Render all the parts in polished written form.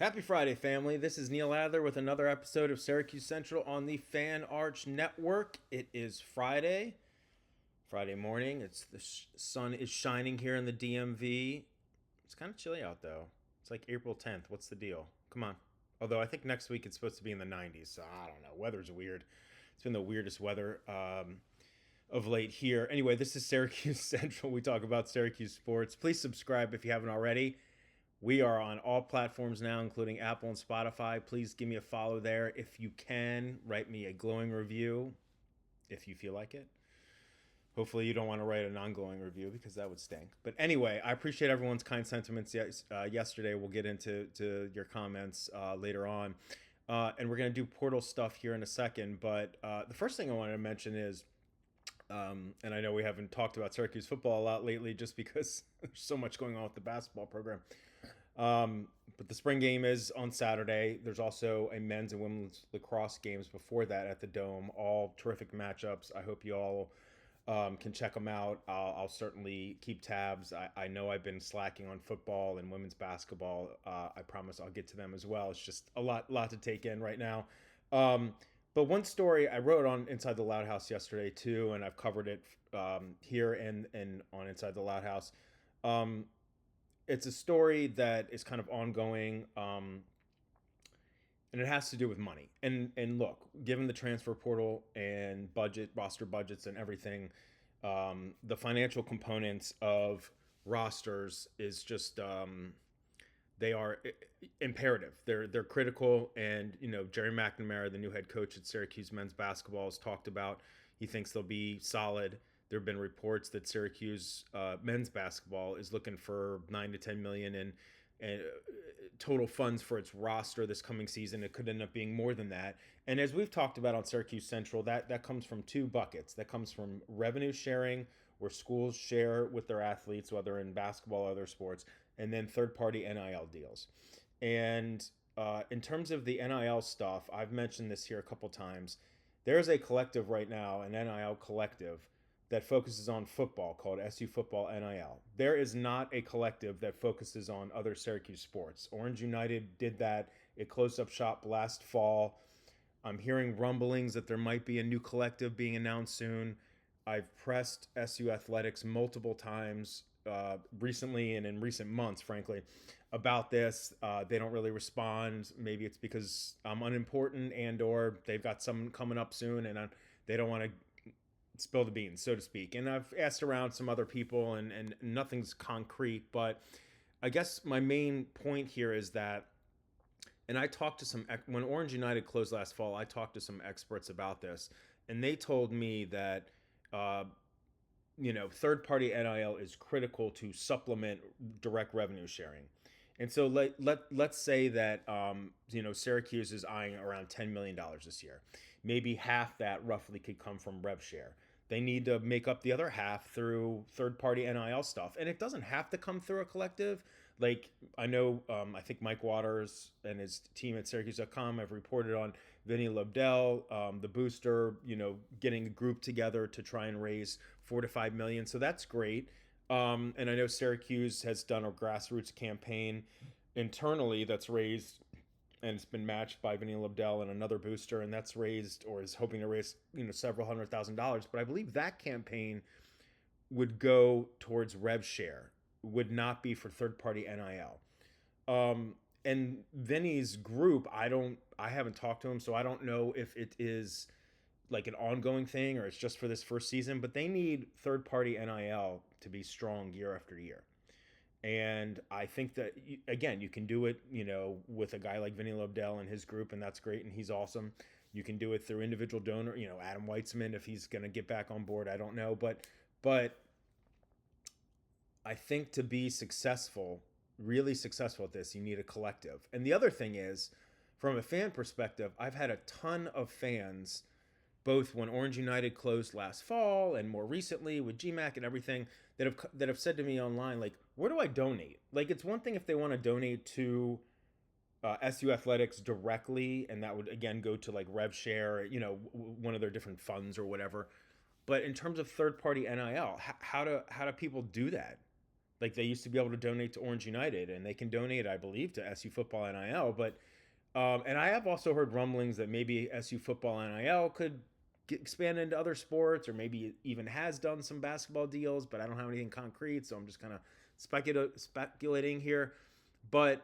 Happy Friday, family. This is Neil Adler with another episode of Syracuse Central on the Fan Arch Network. It is Friday morning. The sun is shining here in the DMV. It's kind of chilly out, though. It's like April 10th. What's the deal? Come on. Although I think next week it's supposed to be in the 90s, so I don't know. Weather's weird. It's been the weirdest weather of late here. Anyway, this is Syracuse Central. We talk about Syracuse sports. Please subscribe if you haven't already. We are on all platforms now, including Apple and Spotify. Please give me a follow there. If you can, write me a glowing review if you feel like it. Hopefully you don't want to write a non-glowing review because that would stink. But anyway, I appreciate everyone's kind sentiments yesterday. We'll get into your comments later on. And we're going to do portal stuff here in a second. But the first thing I wanted to mention is, and I know we haven't talked about Syracuse football a lot lately just because there's so much going on with the basketball program. But the spring game is on Saturday. There's also a men's and women's lacrosse games before that at the Dome. All terrific matchups. I hope you all can check them out. I'll certainly keep tabs. I know I've been slacking on football and women's basketball. I promise I'll get to them as well. It's just a lot to take in right now. But one story I wrote on Inside the Loud House yesterday too, and I've covered it here and on Inside the Loud House. It's a story that is kind of ongoing, and it has to do with money. And look, given the transfer portal and roster budgets and everything, the financial components of rosters is just they are imperative. They're critical, and Jerry McNamara, the new head coach at Syracuse men's basketball, has talked about he thinks they'll be solid. There have been reports that Syracuse men's basketball is looking for $9 to $10 million in total funds for its roster this coming season. It could end up being more than that. And as we've talked about on Syracuse Central, that comes from two buckets. That comes from revenue sharing, where schools share with their athletes, whether in basketball or other sports, and then third-party NIL deals. And in terms of the NIL stuff, I've mentioned this here a couple times. There's a collective right now, an NIL collective, that focuses on football called SU Football NIL. There is not a collective that focuses on other Syracuse sports. Orange United did that. It closed up shop last fall. I'm hearing rumblings that there might be a new collective being announced soon. I've pressed SU Athletics multiple times recently and in recent months, frankly, about this. They don't really respond. Maybe it's because I'm unimportant and or they've got some coming up soon and they don't want to spill the beans, so to speak. And I've asked around some other people and nothing's concrete. But I guess my main point here is that, and I talked to when Orange United closed last fall, I talked to some experts about this, and they told me that third-party NIL is critical to supplement direct revenue sharing. And so let's say that Syracuse is eyeing around $10 million this year. Maybe half that roughly could come from rev share. They need to make up the other half through third-party NIL stuff. And it doesn't have to come through a collective. Like, I know, I think Mike Waters and his team at Syracuse.com have reported on Vinny Lobdell, the booster, getting a group together to try and raise $4 to $5 million. So that's great. And I know Syracuse has done a grassroots campaign internally that's raised, and it's been matched by Vinny Lobdell and another booster, and that's raised or is hoping to raise several $100,000. But I believe that campaign would go towards rev share, would not be for third-party NIL. And Vinny's group, I haven't talked to him, so I don't know if it is like an ongoing thing or it's just for this first season, but they need third-party NIL to be strong year after year. And I think that, again, you can do it, with a guy like Vinny Lobdell and his group, and that's great, and he's awesome. You can do it through individual donor, Adam Weitzman, if he's going to get back on board, I don't know. But I think to be successful, really successful at this, you need a collective. And the other thing is, from a fan perspective, I've had a ton of fans, both when Orange United closed last fall and more recently with GMAC and everything, that have said to me online, like, where do I donate? Like, it's one thing if they want to donate to SU Athletics directly, and that would, again, go to, like, rev share, one of their different funds or whatever. But in terms of third-party NIL, how do people do that? Like they used to be able to donate to Orange United, and they can donate, I believe, to SU football NIL. But and I have also heard rumblings that maybe SU football NIL could expand into other sports, or maybe it even has done some basketball deals. But I don't have anything concrete, so I'm just kind of speculating here. But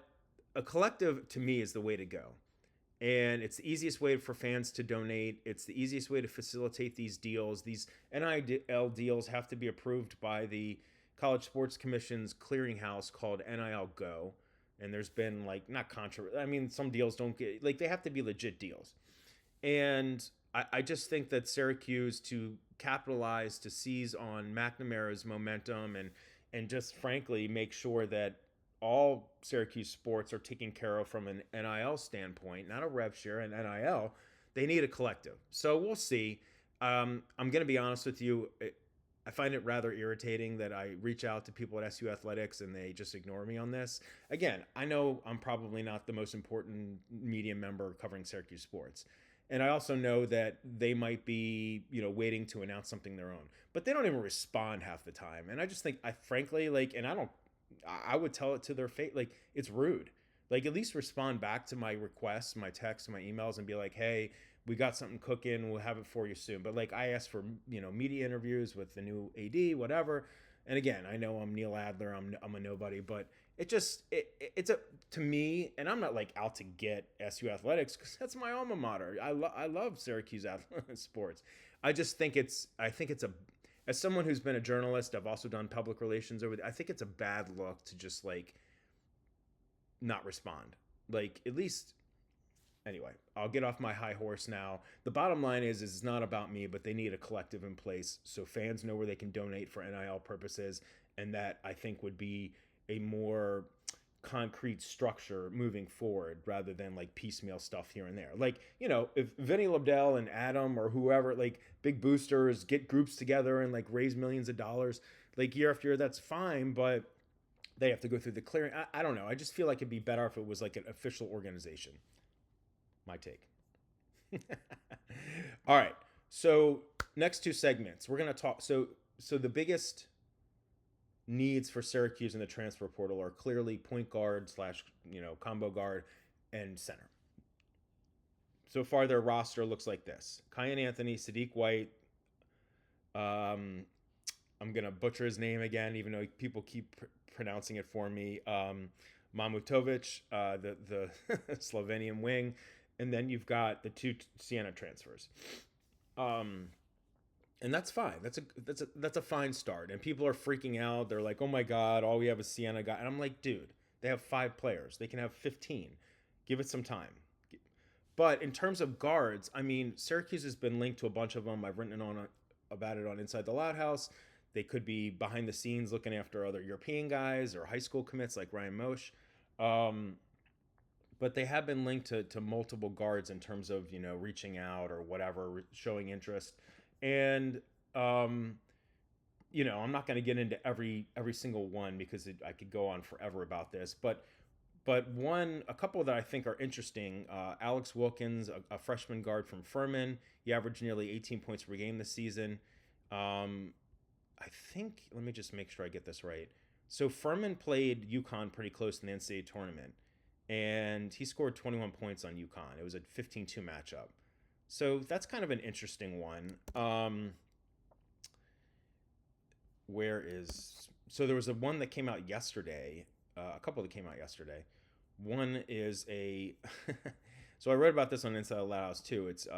a collective to me is the way to go. And it's the easiest way for fans to donate. It's the easiest way to facilitate these deals. These NIL deals have to be approved by the College Sports Commission's clearinghouse called NIL Go. And there's been like, not controversy. I mean, some deals don't get, like, they have to be legit deals. And I just think that Syracuse, to capitalize, to seize on McNamara's momentum, and just frankly make sure that all Syracuse sports are taken care of from an NIL standpoint, not a rev share, an NIL. They need a collective. So we'll see. I'm going to be honest with you. I find it rather irritating that I reach out to people at SU Athletics and they just ignore me on this. Again, I know I'm probably not the most important media member covering Syracuse sports. And I also know that they might be, waiting to announce something their own. But they don't even respond half the time. And I just think, frankly, I would tell it to their face. Like, it's rude. Like, at least respond back to my requests, my texts, my emails, and be like, hey, we got something cooking. We'll have it for you soon. But like, I asked for, media interviews with the new AD, whatever. And again, I know I'm Neil Adler. I'm a nobody, but it's to me, and I'm not like out to get SU Athletics because that's my alma mater. I love Syracuse sports. I just think as someone who's been a journalist, I've also done public relations I think it's a bad look to just like not respond. Like, at least, anyway, I'll get off my high horse now. The bottom line is it's not about me, but they need a collective in place so fans know where they can donate for NIL purposes, and that I think would be a more concrete structure moving forward rather than like piecemeal stuff here and there. Like, if Vinny Lobdell and Adam or whoever, like big boosters, get groups together and like raise millions of dollars like year after year, that's fine, but they have to go through the clearing. I don't know. I just feel like it'd be better if it was like an official organization. My take. All right. So next two segments, we're going to talk. So the biggest needs for Syracuse in the transfer portal are clearly point guard / combo guard and center. So far, their roster looks like this: Kyan Anthony, Sadiq White. I'm gonna butcher his name again, even though people keep pronouncing it for me. Mamutovic, the Slovenian wing, and then you've got the two Siena transfers. And that's fine. That's a fine start. And people are freaking out. They're like, "Oh my God, all we have is Siena guy." And I'm like, dude, they have 5 players. They can have 15. Give it some time. But in terms of guards, I mean, Syracuse has been linked to a bunch of them. I've written about it on Inside the Loud House. They could be behind the scenes looking after other European guys or high school commits like Ryan Moshe. But they have been linked to multiple guards in terms of, reaching out or whatever, showing interest. And, I'm not going to get into every single one because I could go on forever about this. But a couple that I think are interesting, Alex Wilkins, a freshman guard from Furman. He averaged nearly 18 points per game this season. I think, let me just make sure I get this right. So Furman played UConn pretty close in the NCAA tournament, and he scored 21 points on UConn. It was a 15-2 matchup. So that's kind of an interesting one. So there was one that came out yesterday, a couple that came out yesterday. One is so I wrote about this on Inside the Loud House too. It's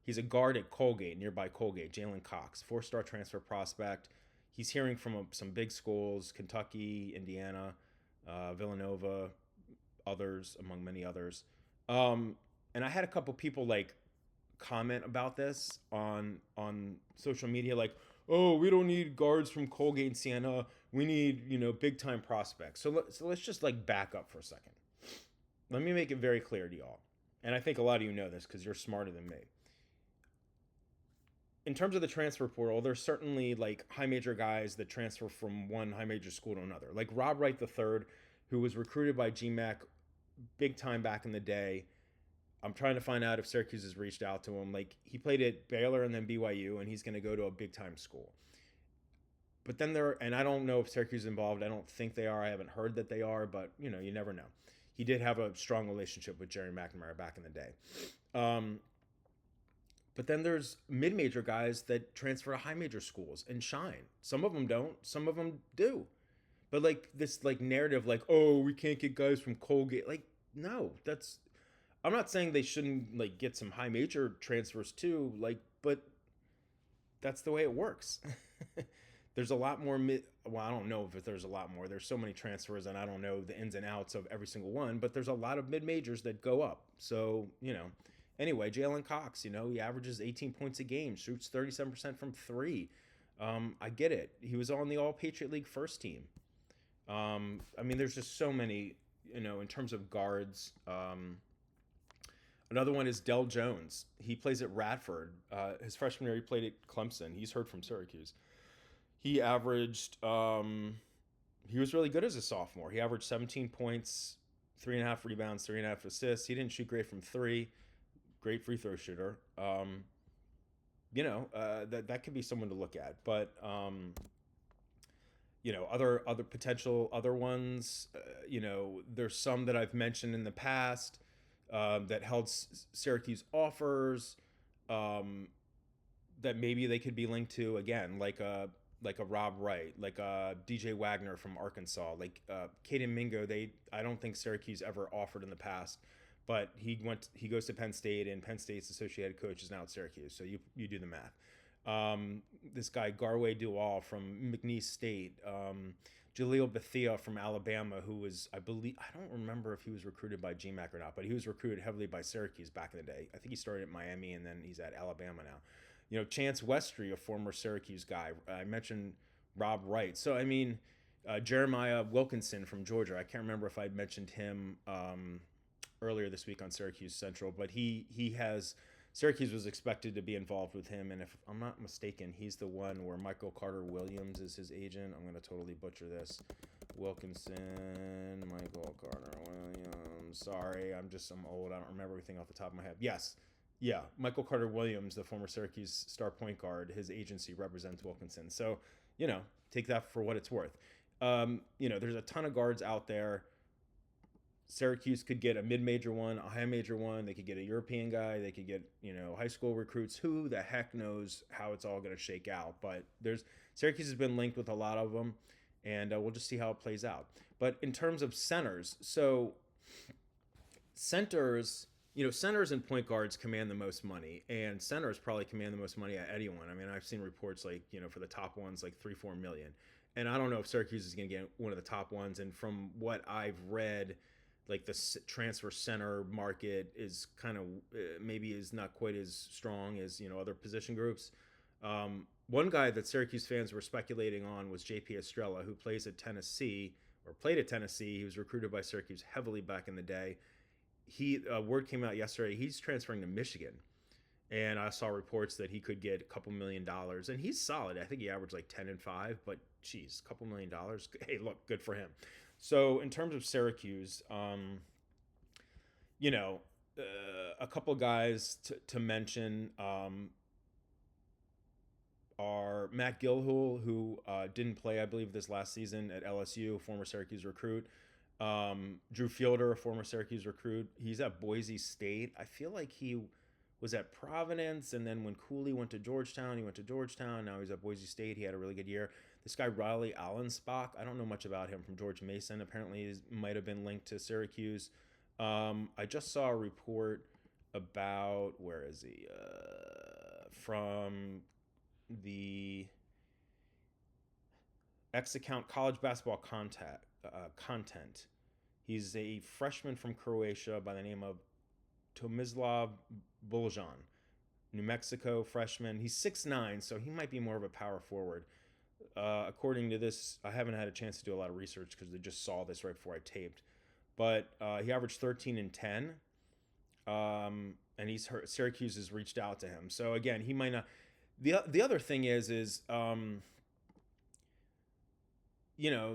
he's a guard at Colgate, nearby Colgate, Jalen Cox, 4-star transfer prospect. He's hearing from some big schools, Kentucky, Indiana, Villanova, others, among many others. And I had a couple people like comment about this on social media, like, "Oh, we don't need guards from Colgate and Siena. We need, big time prospects." So let's just like back up for a second. Let me make it very clear to y'all. And I think a lot of you know this because you're smarter than me. In terms of the transfer portal, there's certainly like high major guys that transfer from one high major school to another. Like Rob Wright III, who was recruited by GMAC big time back in the day. I'm trying to find out if Syracuse has reached out to him. Like, he played at Baylor and then BYU, and he's going to go to a big time school. But then and I don't know if Syracuse is involved. I don't think they are. I haven't heard that they are, but you never know. He did have a strong relationship with Jerry McNamara back in the day. But then there's mid-major guys that transfer to high major schools and shine. Some of them don't. Some of them do. But like this like narrative, like, oh, we can't get guys from Colgate. Like, no, that's. I'm not saying they shouldn't like get some high major transfers too. Like, but that's the way it works. There's a lot more well, I don't know if there's a lot more. There's so many transfers, and I don't know the ins and outs of every single one. But there's a lot of mid majors that go up. So Anyway, Jalen Cox, he averages 18 points a game, shoots 37% from three. I get it. He was on the All Patriot League first team. There's just so many, in terms of guards. Another one is Del Jones. He plays at Radford. His freshman year, he played at Clemson. He's heard from Syracuse. He averaged, he was really good as a sophomore. He averaged 17 points, 3.5 rebounds, 3.5 assists. He didn't shoot great from three. Great free throw shooter. That could be someone to look at. But, other potential other ones, there's some that I've mentioned in the past that held Syracuse offers that maybe they could be linked to, again, like a Rob Wright, like a DJ Wagner from Arkansas, like Caden Mingo. I don't think Syracuse ever offered in the past. But he goes to Penn State, and Penn State's associated coach is now at Syracuse. So you do the math. This guy, Garway Dual from McNeese State. Jaleel Bethia from Alabama, who was, I don't remember if he was recruited by GMAC or not, but he was recruited heavily by Syracuse back in the day. I think he started at Miami, and then he's at Alabama now. Chance Westry, a former Syracuse guy. I mentioned Rob Wright. So, Jeremiah Wilkinson from Georgia. I can't remember if I mentioned him earlier this week on Syracuse Central, but Syracuse was expected to be involved with him, and if I'm not mistaken, he's the one where Michael Carter Williams is his agent. I'm going to totally butcher this. Wilkinson, Michael Carter Williams. Sorry, I'm old. I don't remember everything off the top of my head. Yes. Yeah, Michael Carter Williams, the former Syracuse star point guard, his agency represents Wilkinson. So, take that for what it's worth. There's a ton of guards out there. Syracuse could get a mid-major one, a high major one. They could get a European guy. They could get, high school recruits. Who the heck knows how it's all going to shake out? But Syracuse has been linked with a lot of them, and we'll just see how it plays out. But in terms of centers, centers and point guards command the most money, and centers probably command the most money at anyone. I've seen reports like, for the top ones, like 3-4 million. And I don't know if Syracuse is going to get one of the top ones. And from what I've read, like the transfer center market is kind of maybe is not quite as strong as other position groups. One guy that Syracuse fans were speculating on was JP Estrella, who played at Tennessee. He was recruited by Syracuse heavily back in the day. Word came out yesterday he's transferring to Michigan, and I saw reports that he could get a couple $1 million, and he's solid. I think he averaged like 10 and 5, but geez, a couple $1 million. Hey, look, good for him. So in terms of Syracuse, a couple guys to mention are Matt Gilhool, who didn't play, I believe, this last season at LSU, former Syracuse recruit. Drew Fielder, a former Syracuse recruit. He's at Boise State. I feel like he was at Providence, and then when Cooley went to Georgetown, he went to Georgetown. Now he's at Boise State. He had a really good year. This guy, Riley Allensbach, I don't know much about him, from George Mason. Apparently he might have been linked to Syracuse. I just saw a report about, where is he? From the X account, College Basketball Content. He's a freshman from Croatia by the name of Tomislav Buljan, New Mexico freshman. He's 6'9", so he might be more of a power forward. According to this, I haven't had a chance to do a lot of research because I just saw this right before I taped. But he averaged 13 and 10, and Syracuse has reached out to him. So again, he might not. The other thing is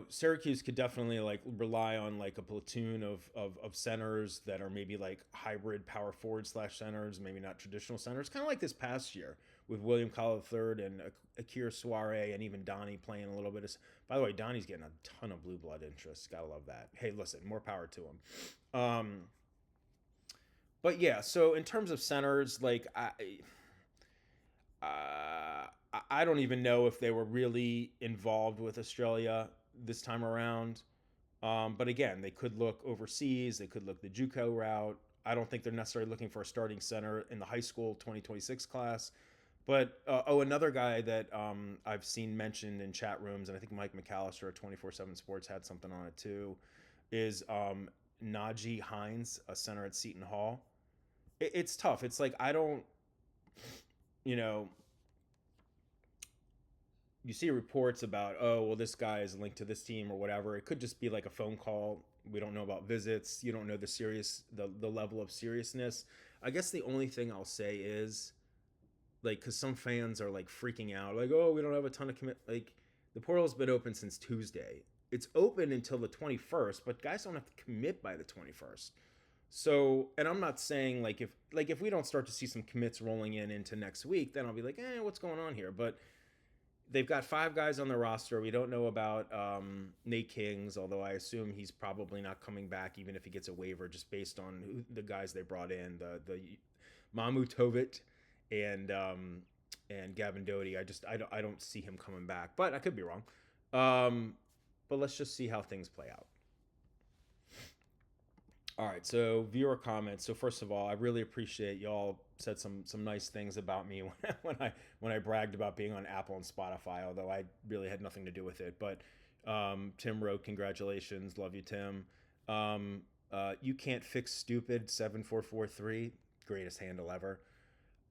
Syracuse could definitely like rely on like a platoon of centers that are maybe like hybrid power forward slash centers, maybe not traditional centers, kind of like this past year with William Collier III and Akira Soare and even Donnie playing a little bit of. By the way, Donnie's getting a ton of blue blood interest. Gotta love that. Hey, listen, more power to him. But yeah, so in terms of centers, like I don't even know if they were really involved with Australia this time around. But again, they could look overseas. They could look the JUCO route. I don't think they're necessarily looking for a starting center in the high school 2026 class. But another guy that I've seen mentioned in chat rooms, and I think Mike McAllister at 24/7 Sports had something on it too, is Najee Hines, a center at Seton Hall. It's tough. It's like I don't, you know, you see reports about, oh, well, this guy is linked to this team or whatever. It could just be like a phone call. We don't know about visits. You don't know the level of seriousness. I guess the only thing I'll say is, like, because some fans are like freaking out, like, oh, we don't have a ton of commit. Like, the portal's been open since Tuesday. It's open until the 21st, but guys don't have to commit by the 21st. So, and I'm not saying if we don't start to see some commits rolling into next week, then I'll be like, what's going on here? But they've got 5 guys on the roster. We don't know about Nate Kings, although I assume he's probably not coming back, even if he gets a waiver, just based on the guys they brought in, the Mamu Tovit and Gavin Doty. I don't see him coming back, but I could be wrong. But let's just see how things play out. All right, so viewer comments. So first of all, I really appreciate y'all said some nice things about me when I bragged about being on Apple and Spotify, although I really had nothing to do with it. But Tim wrote, congratulations, love you, Tim. You can't fix stupid 7443, greatest handle ever.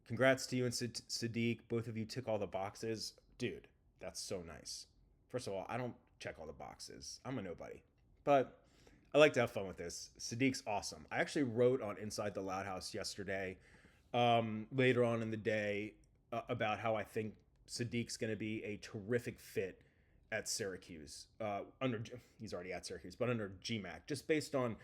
Congrats to you and Sadiq. Both of you tick all the boxes, dude. That's so nice. First of all, I don't check all the boxes. I'm a nobody, but I like to have fun with this. Sadiq's awesome. I actually wrote on Inside the Loud House yesterday, later on in the day, about how I think Sadiq's going to be a terrific fit at Syracuse. He's already at Syracuse, but under GMAC, just based on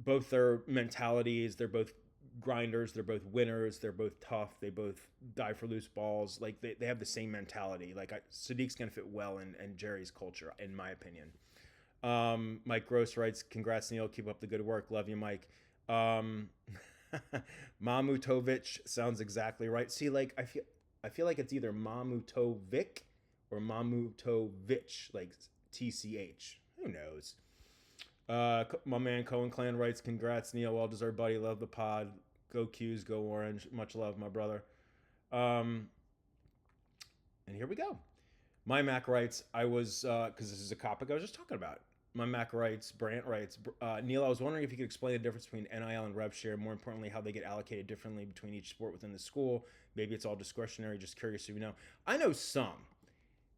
both their mentalities. They're both grinders. They're both winners. They're both tough. They both die for loose balls. Like they have the same mentality. Sadiq's going to fit well in Jerry's culture, in my opinion. Mike Gross writes, congrats, Neil. Keep up the good work. Love you, Mike. Mamutovic sounds exactly right. See, like I feel like it's either Mamutovic or Mamutovic, like TCH. Who knows? My man Cohen Clan writes, congrats, Neil. Well deserved, buddy. Love the pod. Go Cuse, go Orange. Much love, my brother. And here we go. My Mac writes, I was, because this is a topic I was just talking about. My Mac writes, Brant writes, Neil, I was wondering if you could explain the difference between NIL and rev share, more importantly, how they get allocated differently between each sport within the school. Maybe it's all discretionary, just curious if you know. I know some.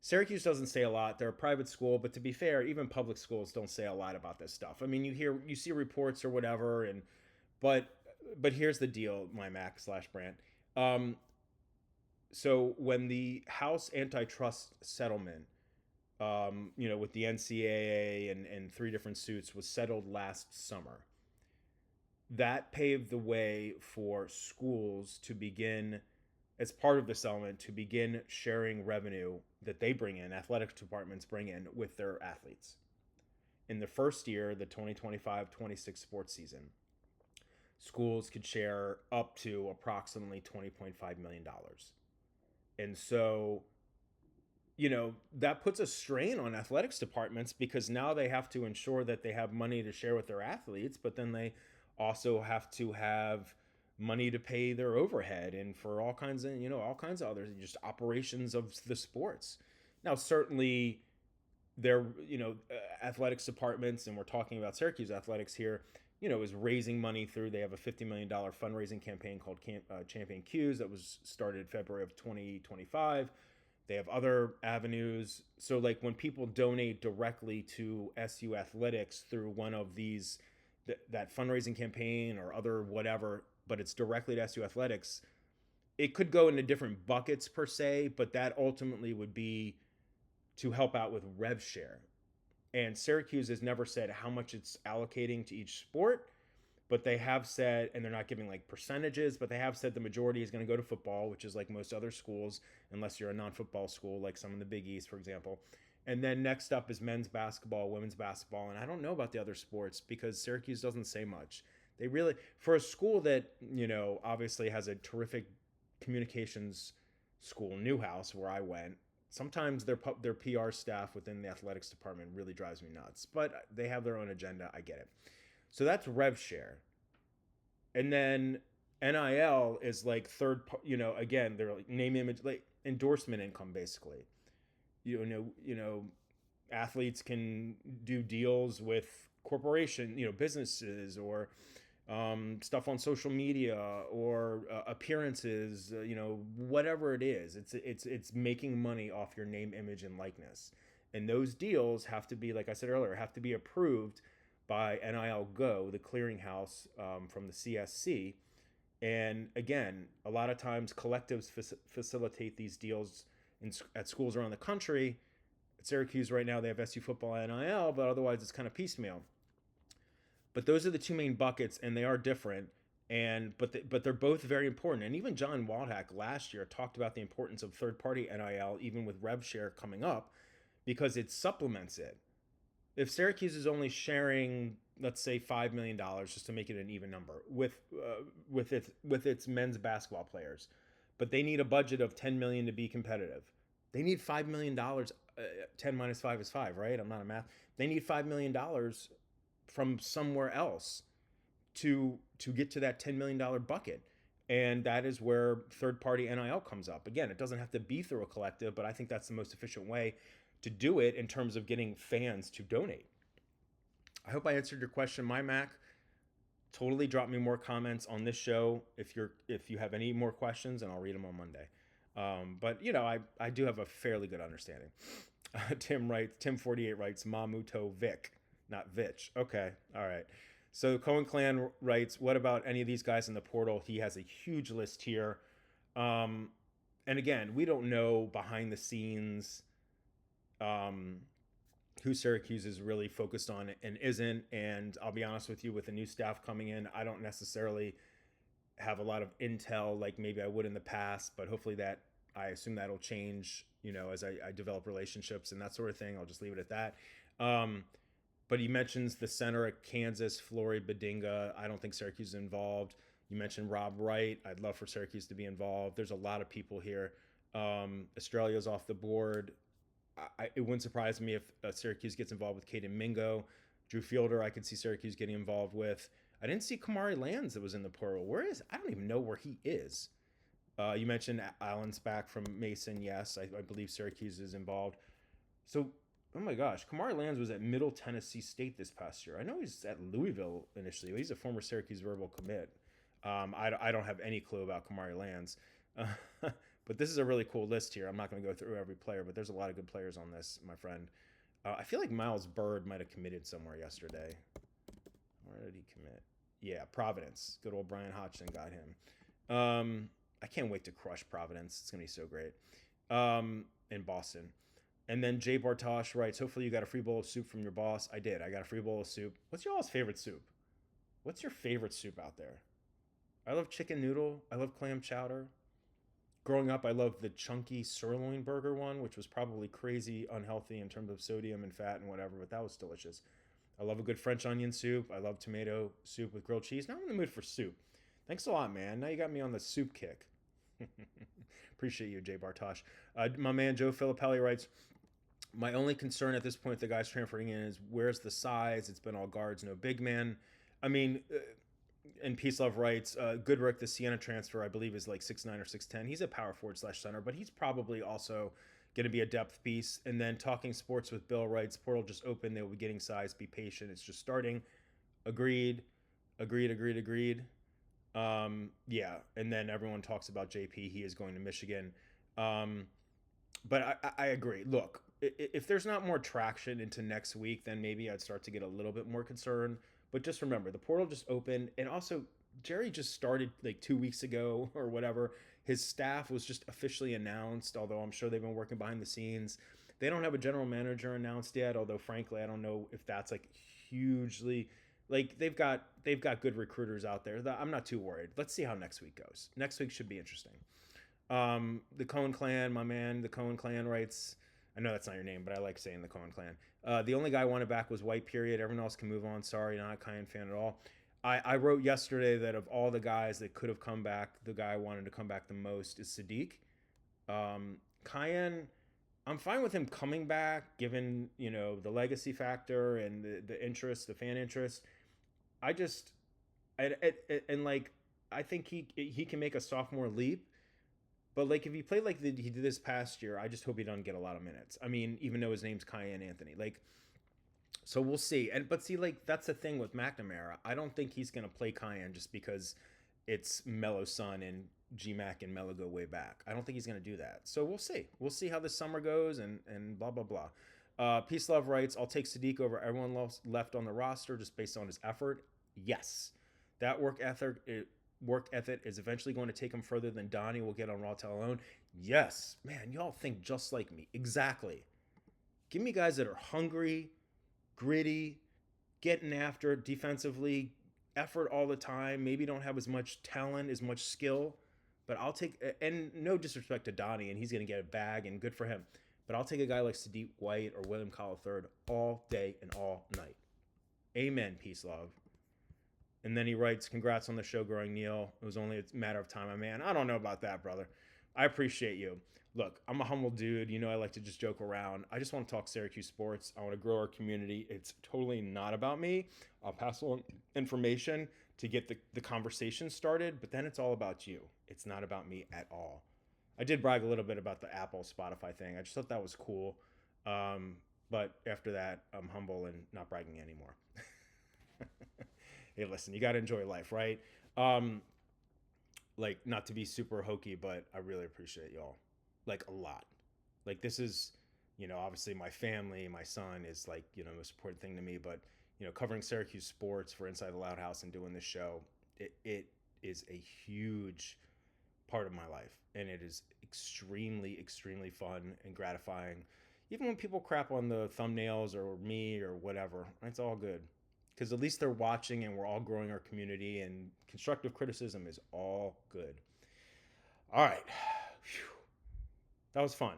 Syracuse doesn't say a lot. They're a private school, but to be fair, even public schools don't say a lot about this stuff. I mean, you see reports or whatever, but here's the deal, my Mac / Brant. So when the House antitrust settlement, with the NCAA and 3 different suits was settled last summer, that paved the way for schools to begin, as part of the settlement, to begin sharing revenue that they bring in, athletics departments bring in with their athletes. In the first year, the 2025-26 sports season, schools could share up to approximately $20.5 million. And so, that puts a strain on athletics departments because now they have to ensure that they have money to share with their athletes, but then they also have to have money to pay their overhead and for all kinds of other just operations of the sports. Now, certainly their, athletics departments, and we're talking about Syracuse athletics here, is raising money through, they have a $50 million fundraising campaign called Champion Cuse that was started February of 2025. They have other avenues. So like when people donate directly to SU athletics through one of these, that fundraising campaign or other whatever, but it's directly to SU athletics, it could go into different buckets per se, but that ultimately would be to help out with rev share. And Syracuse has never said how much it's allocating to each sport, but they have said, and they're not giving like percentages, but they have said the majority is going to go to football, which is like most other schools, unless you're a non-football school, like some in the Big East, for example. And then next up is men's basketball, women's basketball. And I don't know about the other sports because Syracuse doesn't say much. They really, for a school that, obviously has a terrific communications school, Newhouse, where I went, sometimes their PR staff within the athletics department really drives me nuts. But they have their own agenda. I get it. So that's rev share. And then NIL is like again, they're like name, image, like endorsement income, basically. Athletes can do deals with corporation, businesses, or stuff on social media, or appearances, whatever it is. It's making money off your name, image, and likeness. And those deals have to be, like I said earlier, have to be approved by NIL Go, the clearinghouse from the CSC. And again, a lot of times collectives facilitate these deals at schools around the country. At Syracuse right now, they have SU football NIL, but otherwise it's kind of piecemeal. But those are the two main buckets, and they are different. But they're both very important. And even John Waldhack last year talked about the importance of third-party NIL, even with rev share coming up, because it supplements it. If Syracuse is only sharing, let's say, $5 million, just to make it an even number, with its men's basketball players, but they need a budget of $10 million to be competitive. They need $5 million. 10 minus 5 is 5, right? I'm not a math. They need $5 million from somewhere else to get to that $10 million bucket. And that is where third-party NIL comes up. Again, it doesn't have to be through a collective, but I think that's the most efficient way to do it in terms of getting fans to donate. I hope I answered your question, my Mac. Totally drop me more comments on this show if you have any more questions, and I'll read them on Monday. But I do have a fairly good understanding. Tim48 writes Mamuto Vic, not Vitch. Okay, all right. So Cohen Clan writes, what about any of these guys in the portal? He has a huge list here. And again, we don't know behind the scenes who Syracuse is really focused on and isn't. And I'll be honest with you, with the new staff coming in, I don't necessarily have a lot of intel like maybe I would in the past, but hopefully I assume that'll change, as I develop relationships and that sort of thing. I'll just leave it at that. But he mentions the center at Kansas, Flory Badinga. I don't think Syracuse is involved. You mentioned Rob Wright. I'd love for Syracuse to be involved. There's a lot of people here. Australia's off the board. It wouldn't surprise me if Syracuse gets involved with Caden Mingo. Drew Fielder, I could see Syracuse getting involved with. I didn't see Kamari Lands that was in the portal. Where is? I don't even know where he is. You mentioned Allen's back from Mason. Yes, I believe Syracuse is involved. So, oh my gosh, Kamari Lands was at Middle Tennessee State this past year. I know he's at Louisville initially, but he's a former Syracuse verbal commit. I don't have any clue about Kamari Lands. But this is a really cool list here. I'm not going to go through every player, but there's a lot of good players on this, my friend. I feel like Miles Bird might have committed somewhere yesterday. Where did he commit? Yeah, Providence. Good old Brian Hodgson got him. I can't wait to crush Providence. It's going to be so great. In Boston. And then Jay Bartosh writes, hopefully you got a free bowl of soup from your boss. I did. I got a free bowl of soup. What's your all's favorite soup? What's your favorite soup out there? I love chicken noodle. I love clam chowder. Growing up, I loved the chunky sirloin burger one, which was probably crazy unhealthy in terms of sodium and fat and whatever, but that was delicious. I love a good French onion soup. I love tomato soup with grilled cheese. Now I'm in the mood for soup. Thanks a lot, man. Now you got me on the soup kick. Appreciate you, Jay Bartosh. My man Joe Filippelli writes, my only concern at this point, the guys transferring in, is where's the size? It's been all guards, no big man. I mean... And Peace Love writes, Goodrick, the Siena transfer, I believe is like 6'9" or 6'10". He's a power forward / center, but he's probably also going to be a depth piece. And then Talking Sports with Bill writes, portal just opened. They will be getting size. Be patient. It's just starting. Agreed. Yeah. And then everyone talks about JP. He is going to Michigan. But I agree. Look, if there's not more traction into next week, then maybe I'd start to get a little bit more concerned. But just remember, the portal just opened, and also Jerry just started like 2 weeks ago or whatever. His staff was just officially announced, although I'm sure they've been working behind the scenes. They don't have a general manager announced yet, although frankly, I don't know if that's like hugely like they've got good recruiters out there. I'm not too worried. Let's see how next week goes. Next week should be interesting. The Cohen clan, my man, the Cohen clan writes. I know that's not your name, but I like saying the Cohen clan. The only guy I wanted back was White. Period. Everyone else can move on. Sorry, not a Cayenne fan at all. I wrote yesterday that of all the guys that could have come back, the guy I wanted to come back the most is Sadiq. Cayenne, I'm fine with him coming back, given the legacy factor and the interest, the fan interest. I just, and like I think he can make a sophomore leap. But like if he played like he did this past year, I just hope he doesn't get a lot of minutes. I mean, even though his name's Cayenne Anthony, like, so we'll see. But see, like that's the thing with McNamara. I don't think he's gonna play Cayenne just because it's Melo's son and GMAC and Melo go way back. I don't think he's gonna do that. So we'll see. We'll see how this summer goes and blah blah blah. Peace Love writes, I'll take Sadiq over everyone left on the roster just based on his effort. Yes, that work ethic is eventually going to take him further than Donnie will get on Raw Tell Alone. Yes, man, y'all think just like me. Exactly. Give me guys that are hungry, gritty, getting after it defensively, effort all the time, maybe don't have as much talent, as much skill, but I'll take, and no disrespect to Donnie, and he's going to get a bag, and good for him, but I'll take a guy like Sadiq White or William Cowell III all day and all night. Amen, peace, love. And then he writes, congrats on the show growing, Neil. It was only a matter of time, my man. I don't know about that, brother. I appreciate you. Look, I'm a humble dude. I like to just joke around. I just want to talk Syracuse sports. I want to grow our community. It's totally not about me. I'll pass on information to get the conversation started, but then it's all about you. It's not about me at all. I did brag a little bit about the Apple Spotify thing. I just thought that was cool. But after that, I'm humble and not bragging anymore. Hey, listen, you got to enjoy life, right? Like, not to be super hokey, but I really appreciate y'all. Like, a lot. Like, this is, obviously my family, my son is like, the most important thing to me. But, covering Syracuse sports for Inside the Loud House and doing this show, it is a huge part of my life. And it is extremely, extremely fun and gratifying. Even when people crap on the thumbnails or me or whatever, it's all good. Because at least they're watching and we're all growing our community, and constructive criticism is all good. All right. Whew. That was fun.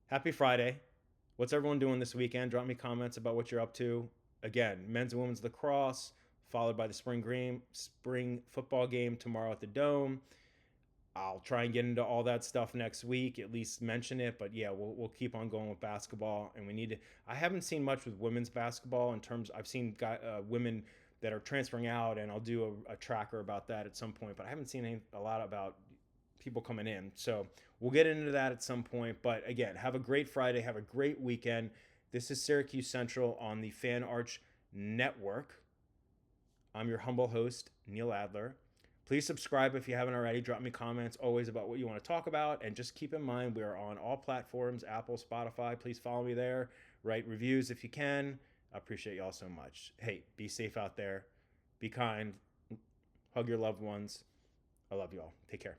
Happy Friday. What's everyone doing this weekend? Drop me comments about what you're up to. Again, men's and women's lacrosse, followed by the spring football game tomorrow at the Dome. I'll try and get into all that stuff next week, at least mention it. But yeah, we'll keep on going with basketball, and we need to. I haven't seen much with women's basketball in terms. I've seen women that are transferring out, and I'll do a tracker about that at some point. But I haven't seen a lot about people coming in, so we'll get into that at some point. But again, have a great Friday, have a great weekend. This is Syracuse Central on the Fan Arch Network. I'm your humble host, Neil Adler. Please subscribe if you haven't already. Drop me comments always about what you want to talk about. And just keep in mind, we are on all platforms, Apple, Spotify. Please follow me there. Write reviews if you can. I appreciate y'all so much. Hey, be safe out there. Be kind. Hug your loved ones. I love you all. Take care.